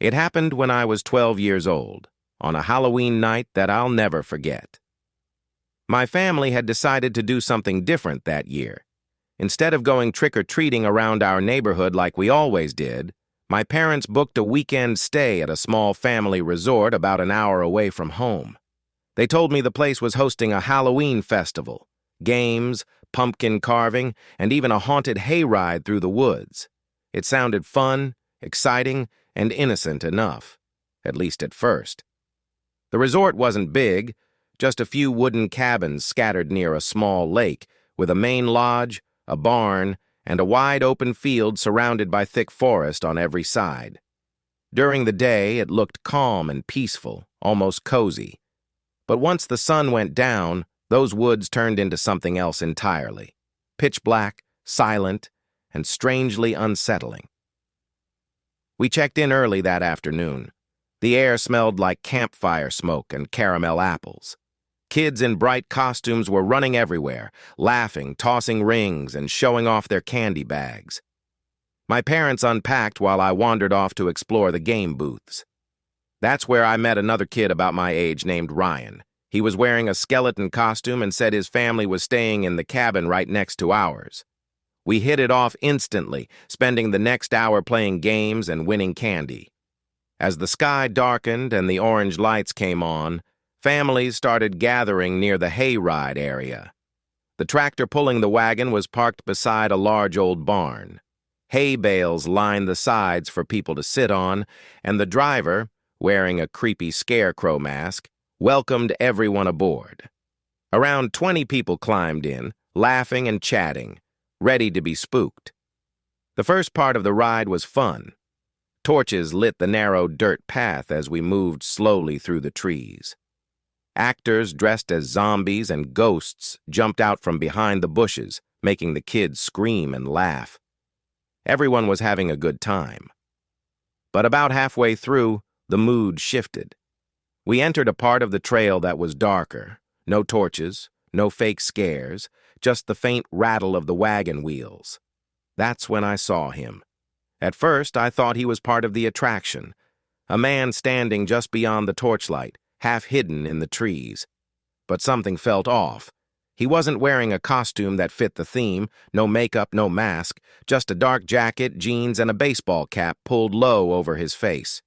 It happened when I was 12 years old, on a Halloween night that I'll never forget. My family had decided to do something different that year. Instead of going trick-or-treating around our neighborhood like we always did, my parents booked a weekend stay at a small family resort about an hour away from home. They told me the place was hosting a Halloween festival, games, pumpkin carving, and even a haunted hayride through the woods. It sounded fun, exciting, and innocent enough, at least at first. The resort wasn't big, just a few wooden cabins scattered near a small lake, with a main lodge, a barn, and a wide open field surrounded by thick forest on every side. During the day, it looked calm and peaceful, almost cozy. But once the sun went down, those woods turned into something else entirely. Pitch black, silent, and strangely unsettling. We checked in early that afternoon. The air smelled like campfire smoke and caramel apples. Kids in bright costumes were running everywhere, laughing, tossing rings, and showing off their candy bags. My parents unpacked while I wandered off to explore the game booths. That's where I met another kid about my age named Ryan. He was wearing a skeleton costume and said his family was staying in the cabin right next to ours. We hit it off instantly, spending the next hour playing games and winning candy. As the sky darkened and the orange lights came on, families started gathering near the hayride area. The tractor pulling the wagon was parked beside a large old barn. Hay bales lined the sides for people to sit on, and the driver, wearing a creepy scarecrow mask, welcomed everyone aboard. Around 20 people climbed in, laughing and chatting, ready to be spooked. The first part of the ride was fun. Torches lit the narrow dirt path as we moved slowly through the trees. Actors dressed as zombies and ghosts jumped out from behind the bushes, making the kids scream and laugh. Everyone was having a good time. But about halfway through, the mood shifted. We entered a part of the trail that was darker. No torches, no fake scares, just the faint rattle of the wagon wheels. That's when I saw him. At first, I thought he was part of the attraction, a man standing just beyond the torchlight, half hidden in the trees. But something felt off. He wasn't wearing a costume that fit the theme, no makeup, no mask, just a dark jacket, jeans, and a baseball cap pulled low over his face.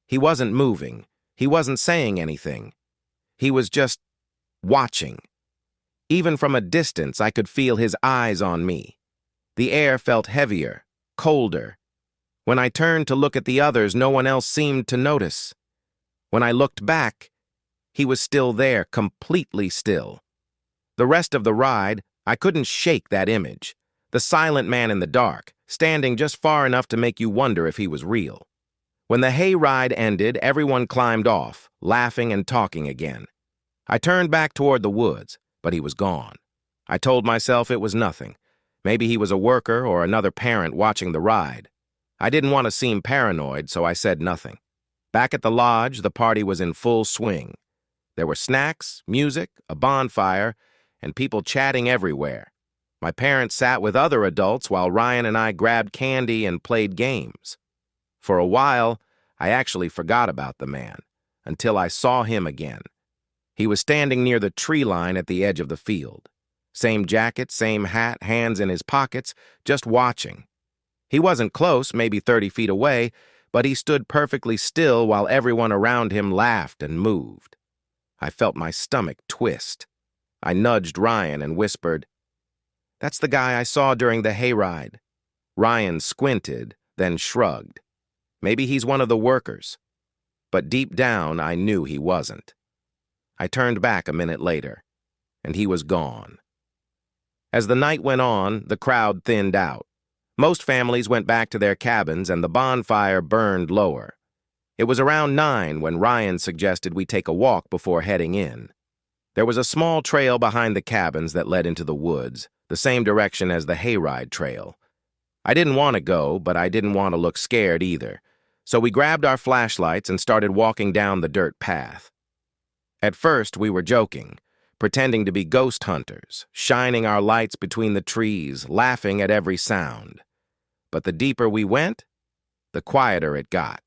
He wasn't moving. He wasn't saying anything. He was just watching. Even from a distance, I could feel his eyes on me. The air felt heavier, colder. When I turned to look at the others, no one else seemed to notice. When I looked back, he was still there, completely still. The rest of the ride, I couldn't shake that image. The silent man in the dark, standing just far enough to make you wonder if he was real. When the hayride ended, everyone climbed off, laughing and talking again. I turned back toward the woods, but he was gone. I told myself it was nothing. Maybe he was a worker or another parent watching the ride. I didn't want to seem paranoid, so I said nothing. Back at the lodge, the party was in full swing. There were snacks, music, a bonfire, and people chatting everywhere. My parents sat with other adults while Ryan and I grabbed candy and played games. For a while, I actually forgot about the man, until I saw him again. He was standing near the tree line at the edge of the field. Same jacket, same hat, hands in his pockets, just watching. He wasn't close, maybe 30 feet away, but he stood perfectly still while everyone around him laughed and moved. I felt my stomach twist. I nudged Ryan and whispered, "That's the guy I saw during the hayride." Ryan squinted, then shrugged. Maybe he's one of the workers. But deep down, I knew he wasn't. I turned back a minute later, and he was gone. As the night went on, the crowd thinned out. Most families went back to their cabins, and the bonfire burned lower. It was around 9 when Ryan suggested we take a walk before heading in. There was a small trail behind the cabins that led into the woods, the same direction as the hayride trail. I didn't want to go, but I didn't want to look scared either, so we grabbed our flashlights and started walking down the dirt path. At first, we were joking, pretending to be ghost hunters, shining our lights between the trees, laughing at every sound. But the deeper we went, the quieter it got.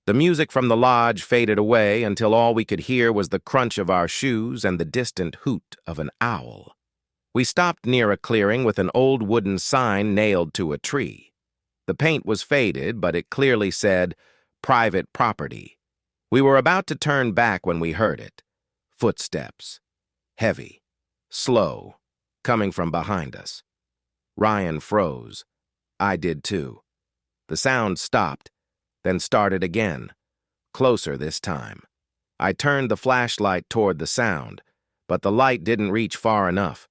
The music from the lodge faded away until all we could hear was the crunch of our shoes and the distant hoot of an owl. We stopped near a clearing with an old wooden sign nailed to a tree. The paint was faded, but it clearly said, "Private Property." We were about to turn back when we heard it. Footsteps. Heavy. Slow. Coming from behind us. Ryan froze. I did too. The sound stopped, then started again. Closer this time. I turned the flashlight toward the sound, but the light didn't reach far enough.